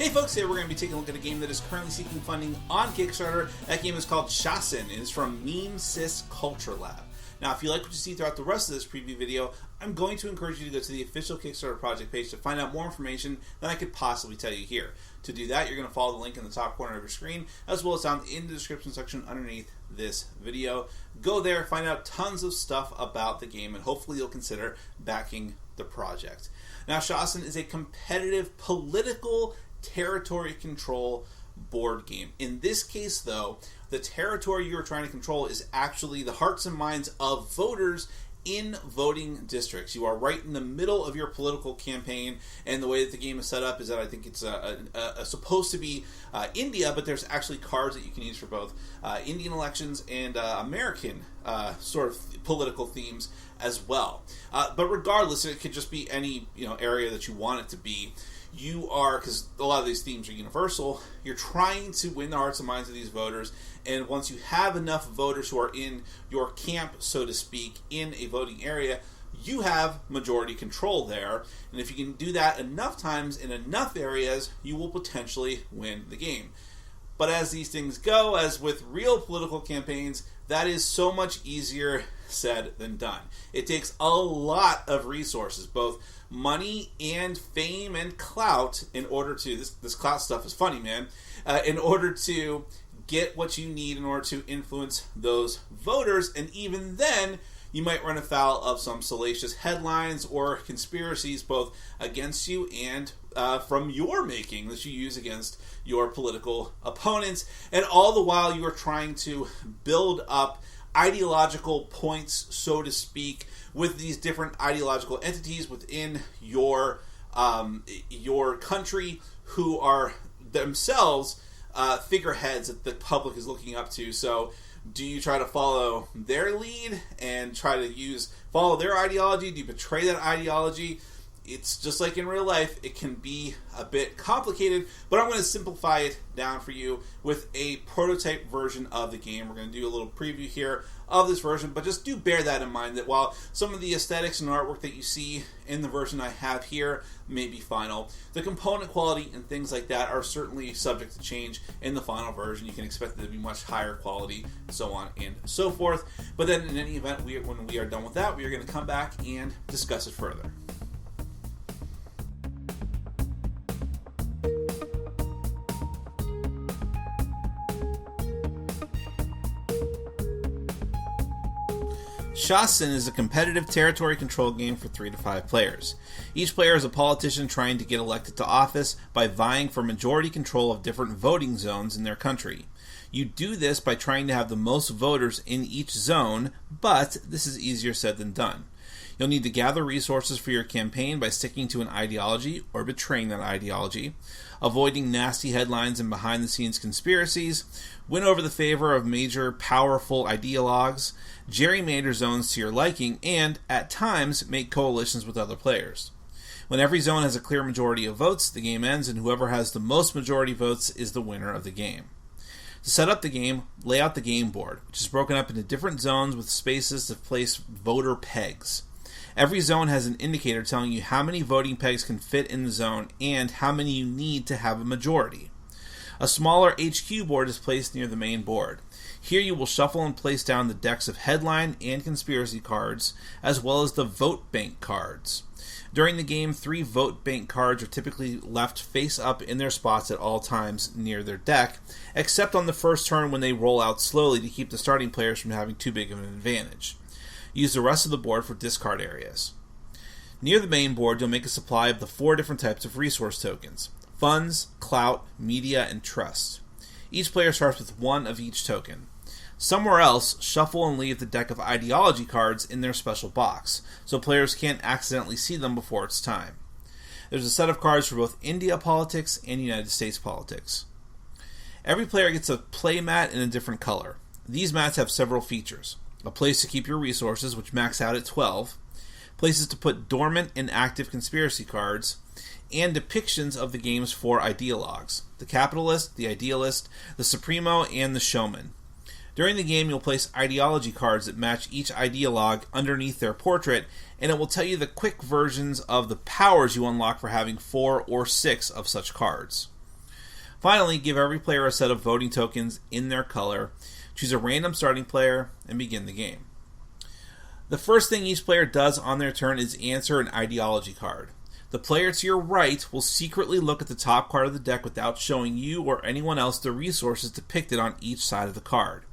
Hey folks, today we're going to be taking a look at a game that is currently seeking funding on Kickstarter. That game is called Shasn and is from Meme Sys Culture Lab. Now, if you like what you see throughout the rest of this preview video, I'm going to encourage you to go to the official Kickstarter project page to find out more information than I could possibly tell you here. To do that, you're going to follow the link in the top corner of your screen, as well as down in the description section underneath this video. Go there, find out tons of stuff about the game, and hopefully you'll consider backing the project. Now, Shasn is a competitive political territory control board game. In this case, though, the territory you are trying to control is actually the hearts and minds of voters in voting districts. You are right in the middle of your political campaign, and the way that the game is set up is that I think it's supposed to be India, but there's actually cards that you can use for both Indian elections and American sort of political themes as well. But regardless, it could just be any area that you want it to be. You are, because a lot of these themes are universal, you're trying to win the hearts and minds of these voters, and once you have enough voters who are in your camp, so to speak, in a voting area, you have majority control there, and if you can do that enough times in enough areas, you will potentially win the game. But as these things go, as with real political campaigns, that is so much easier said than done. It takes a lot of resources, both money and fame and clout, in order to, this clout stuff is funny, man, in order to get what you need in order to influence those voters. And even then, you might run afoul of some salacious headlines or conspiracies, both against you and from your making, that you use against your political opponents. And all the while, you are trying to build up ideological points, so to speak, with these different ideological entities within your country, who are themselves figureheads that the public is looking up to. So do you try to follow their lead and try to follow their ideology? Do you betray that ideology? It's just like in real life, it can be a bit complicated, but I'm going to simplify it down for you with a prototype version of the game. We're going to do a little preview here of this version, but just do bear that in mind, that while some of the aesthetics and artwork that you see in the version I have here may be final, the component quality and things like that are certainly subject to change in the final version. You can expect it to be much higher quality, so on and so forth. But then in any event, when we are done with that, we are going to come back and discuss it further. Shasn is a competitive territory control game for 3 to 5 players. Each player is a politician trying to get elected to office by vying for majority control of different voting zones in their country. You do this by trying to have the most voters in each zone, but this is easier said than done. You'll need to gather resources for your campaign by sticking to an ideology or betraying that ideology, avoiding nasty headlines and behind-the-scenes conspiracies, win over the favor of major, powerful ideologues, gerrymander zones to your liking, and, at times, make coalitions with other players. When every zone has a clear majority of votes, the game ends, and whoever has the most majority votes is the winner of the game. To set up the game, lay out the game board, which is broken up into different zones with spaces to place voter pegs. Every zone has an indicator telling you how many voting pegs can fit in the zone and how many you need to have a majority. A smaller HQ board is placed near the main board. Here you will shuffle and place down the decks of headline and conspiracy cards, as well as the vote bank cards. During the game, 3 vote bank cards are typically left face up in their spots at all times near their deck, except on the first turn when they roll out slowly to keep the starting players from having too big of an advantage. Use the rest of the board for discard areas. Near the main board, you'll make a supply of the 4 different types of resource tokens: funds, clout, media, and trust. Each player starts with 1 of each token. Somewhere else, shuffle and leave the deck of ideology cards in their special box, so players can't accidentally see them before it's time. There's a set of cards for both India politics and United States politics. Every player gets a play mat in a different color. These mats have several features: a place to keep your resources, which max out at 12, places to put dormant and active conspiracy cards, and depictions of the game's 4 ideologues: the capitalist, the idealist, the supremo, and the showman. During the game, you'll place ideology cards that match each ideologue underneath their portrait, and it will tell you the quick versions of the powers you unlock for having 4 or 6 of such cards. Finally, give every player a set of voting tokens in their color, choose a random starting player, and begin the game. The first thing each player does on their turn is answer an ideology card. The player to your right will secretly look at the top card of the deck without showing you or anyone else the resources depicted on each side of the card.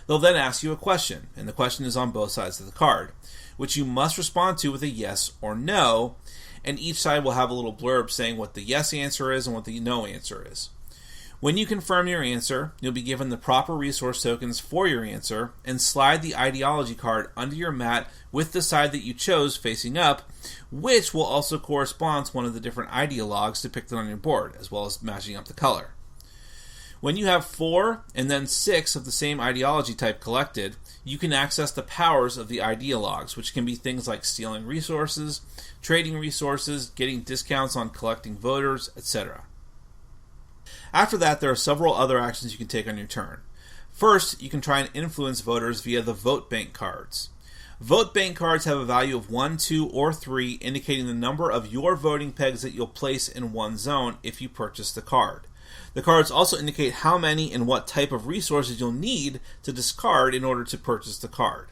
They'll then ask you a question, and the question is on both sides of the card, which you must respond to with a yes or no, and each side will have a little blurb saying what the yes answer is and what the no answer is. When you confirm your answer, you'll be given the proper resource tokens for your answer and slide the ideology card under your mat with the side that you chose facing up, which will also correspond to one of the different ideologues depicted on your board, as well as matching up the color. When you have 4 and then 6 of the same ideology type collected, you can access the powers of the ideologues, which can be things like stealing resources, trading resources, getting discounts on collecting voters, etc. After that, there are several other actions you can take on your turn. First, you can try and influence voters via the vote bank cards. Vote bank cards have a value of 1, 2, or 3, indicating the number of your voting pegs that you'll place in one zone if you purchase the card. The cards also indicate how many and what type of resources you'll need to discard in order to purchase the card.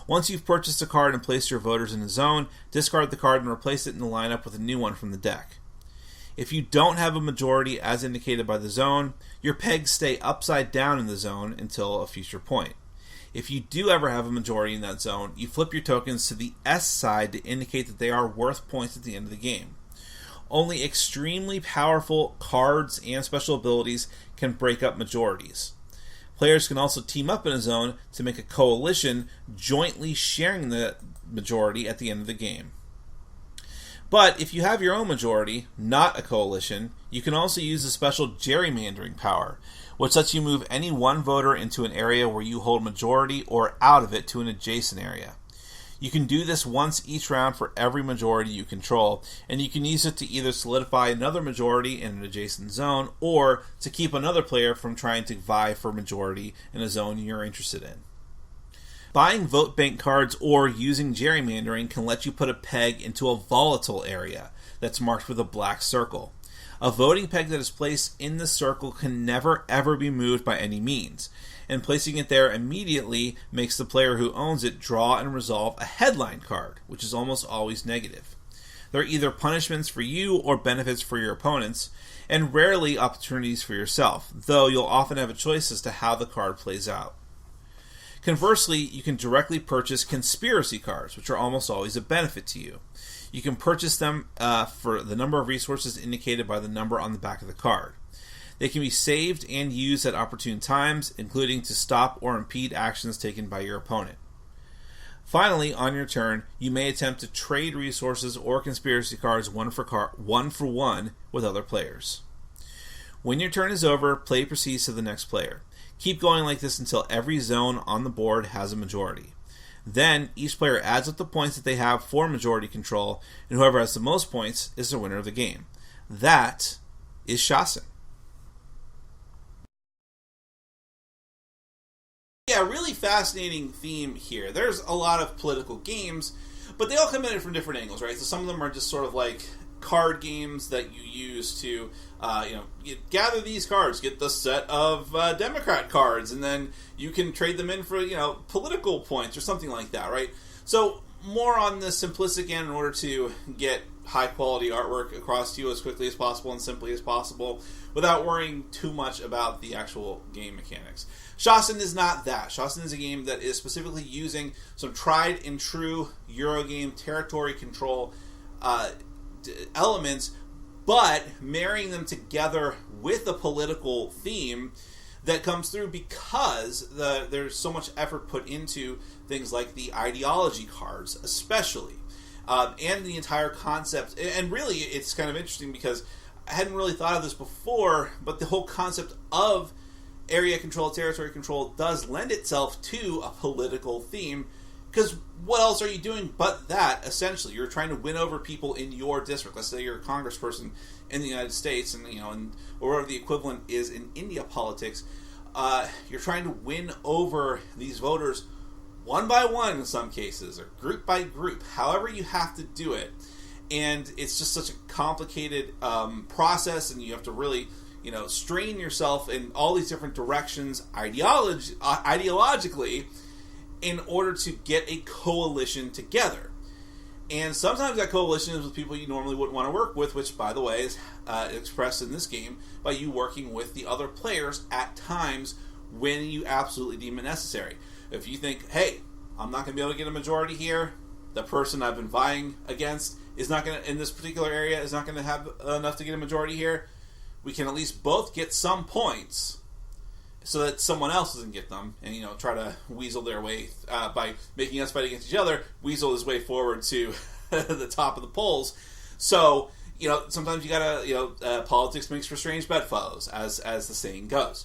Once you've purchased a card and placed your voters in a zone, discard the card and replace it in the lineup with a new one from the deck. If you don't have a majority as indicated by the zone, your pegs stay upside down in the zone until a future point. If you do ever have a majority in that zone, you flip your tokens to the S side to indicate that they are worth points at the end of the game. Only extremely powerful cards and special abilities can break up majorities. Players can also team up in a zone to make a coalition, jointly sharing the majority at the end of the game. But if you have your own majority, not a coalition, you can also use a special gerrymandering power, which lets you move any one voter into an area where you hold majority or out of it to an adjacent area. You can do this once each round for every majority you control, and you can use it to either solidify another majority in an adjacent zone or to keep another player from trying to vie for majority in a zone you're interested in. Buying vote bank cards or using gerrymandering can let you put a peg into a volatile area that's marked with a black circle. A voting peg that is placed in the circle can never ever be moved by any means, and placing it there immediately makes the player who owns it draw and resolve a headline card, which is almost always negative. There are either punishments for you or benefits for your opponents, and rarely opportunities for yourself, though you'll often have a choice as to how the card plays out. Conversely, you can directly purchase conspiracy cards, which are almost always a benefit to you. You can purchase them for the number of resources indicated by the number on the back of the card. They can be saved and used at opportune times, including to stop or impede actions taken by your opponent. Finally, on your turn, you may attempt to trade resources or conspiracy cards one for one with other players. When your turn is over, play proceeds to the next player. Keep going like this until every zone on the board has a majority. Then, each player adds up the points that they have for majority control, and whoever has the most points is the winner of the game. That is Shasn. Yeah, really fascinating theme here. There's a lot of political games, but they all come at it from different angles, right? So some of them are just sort of like card games that you use to, you gather these cards, get the set of Democrat cards, and then you can trade them in for, political points or something like that, right? So more on the simplistic end in order to get high-quality artwork across to you as quickly as possible and simply as possible without worrying too much about the actual game mechanics. Shasn is not that. Shasn is a game that is specifically using some tried-and-true Eurogame territory control elements, but marrying them together with a political theme that comes through because there's so much effort put into things like the ideology cards, especially, and the entire concept. And really, it's kind of interesting because I hadn't really thought of this before, but the whole concept of area control, territory control, does lend itself to a political theme. Because what else are you doing but that, essentially? You're trying to win over people in your district. Let's say you're a congressperson in the United States, and or whatever the equivalent is in India politics. You're trying to win over these voters one by one in some cases, or group by group, however you have to do it. And it's just such a complicated process, and you have to really strain yourself in all these different directions ideologically in order to get a coalition together. And sometimes that coalition is with people you normally wouldn't want to work with, which, by the way, is expressed in this game by you working with the other players at times when you absolutely deem it necessary. If you think, hey, I'm not going to be able to get a majority here, the person I've been vying against is not going to, in this particular area, is not going to have enough to get a majority here, we can at least both get some points so that someone else doesn't get them, and try to weasel their way by making us fight against each other, weasel his way forward to the top of the polls. So sometimes you gotta politics makes for strange bedfellows, as the saying goes.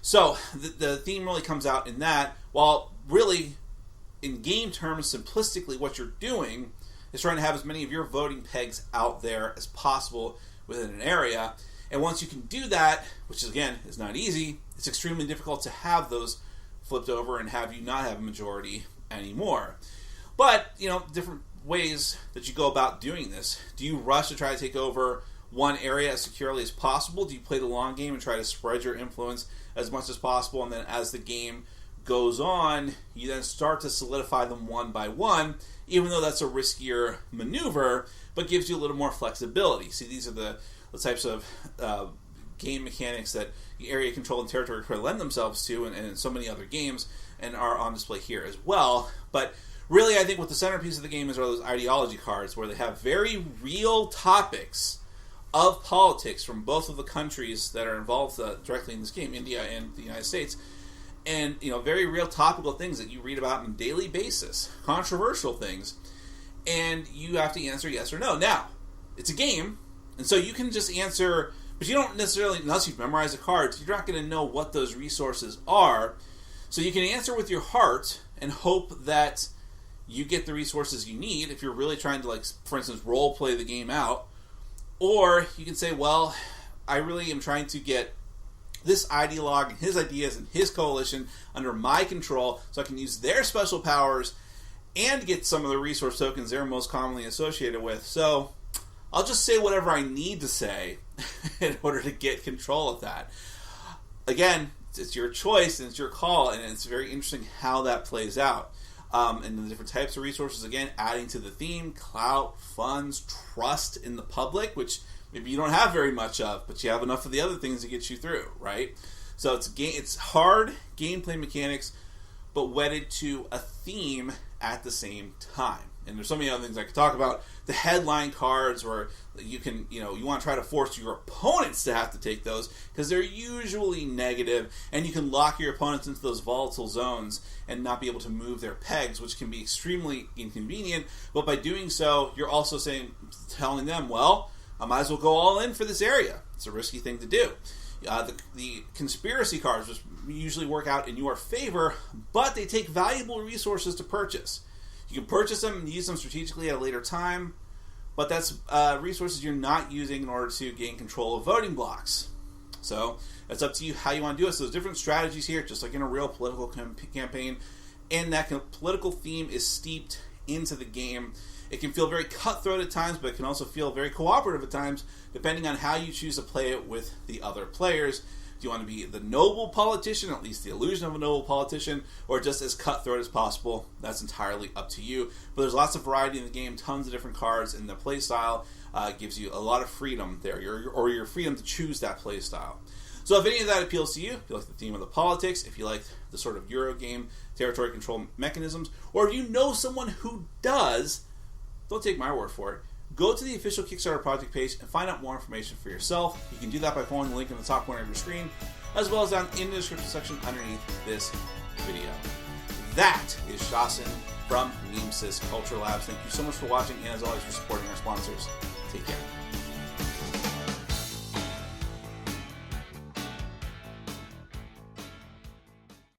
So the theme really comes out in that, while really in game terms, simplistically, what you're doing is trying to have as many of your voting pegs out there as possible within an area. And once you can do that, which again is not easy, it's extremely difficult to have those flipped over and have you not have a majority anymore. But, different ways that you go about doing this. Do you rush to try to take over one area as securely as possible? Do you play the long game and try to spread your influence as much as possible, and then as the game goes on, you then start to solidify them one by one, even though that's a riskier maneuver, but gives you a little more flexibility? See, these are the types of game mechanics that area control and territory control lend themselves to, and in so many other games, and are on display here as well. But really, I think what the centerpiece of the game is are those ideology cards, where they have very real topics of politics from both of the countries that are involved directly in this game, India and the United States, and very real topical things that you read about on a daily basis, controversial things, and you have to answer yes or no. Now, it's a game, and so you can just answer, but you don't necessarily, unless you've memorized the cards, you're not going to know what those resources are. So you can answer with your heart and hope that you get the resources you need if you're really trying to, for instance, role play the game out. Or you can say, well, I really am trying to get this ideologue and his ideas and his coalition under my control so I can use their special powers and get some of the resource tokens they're most commonly associated with. So I'll just say whatever I need to say in order to get control of that. Again, it's your choice and it's your call, and it's very interesting how that plays out. And the different types of resources, again, adding to the theme: clout, funds, trust in the public, which maybe you don't have very much of, but you have enough of the other things to get you through, right? So it's hard gameplay mechanics, but wedded to a theme at the same time. And there's so many other things I could talk about. The headline cards, where you can, you want to try to force your opponents to have to take those, because they're usually negative, and you can lock your opponents into those volatile zones and not be able to move their pegs, which can be extremely inconvenient. But by doing so, you're also telling them, well, I might as well go all in for this area. It's a risky thing to do. The conspiracy cards, which usually work out in your favor, but they take valuable resources to purchase. You can purchase them and use them strategically at a later time, but that's resources you're not using in order to gain control of voting blocks. So it's up to you how you want to do it. So there's different strategies here, just like in a real political campaign, and that political theme is steeped into the game. It can feel very cutthroat at times, but it can also feel very cooperative at times, depending on how you choose to play it with the other players. Do you want to be the noble politician, at least the illusion of a noble politician, or just as cutthroat as possible? That's entirely up to you. But there's lots of variety in the game, tons of different cards, and the play style gives you a lot of freedom there, or your freedom to choose that play style. So if any of that appeals to you, if you like the theme of the politics, if you like the sort of Eurogame territory control mechanisms, or if you know someone who does, don't take my word for it. Go to the official Kickstarter project page and find out more information for yourself. You can do that by following the link in the top corner of your screen, as well as down in the description section underneath this video. That is Shasn from Memesys Culture Labs. Thank you so much for watching, and as always, for supporting our sponsors. Take care.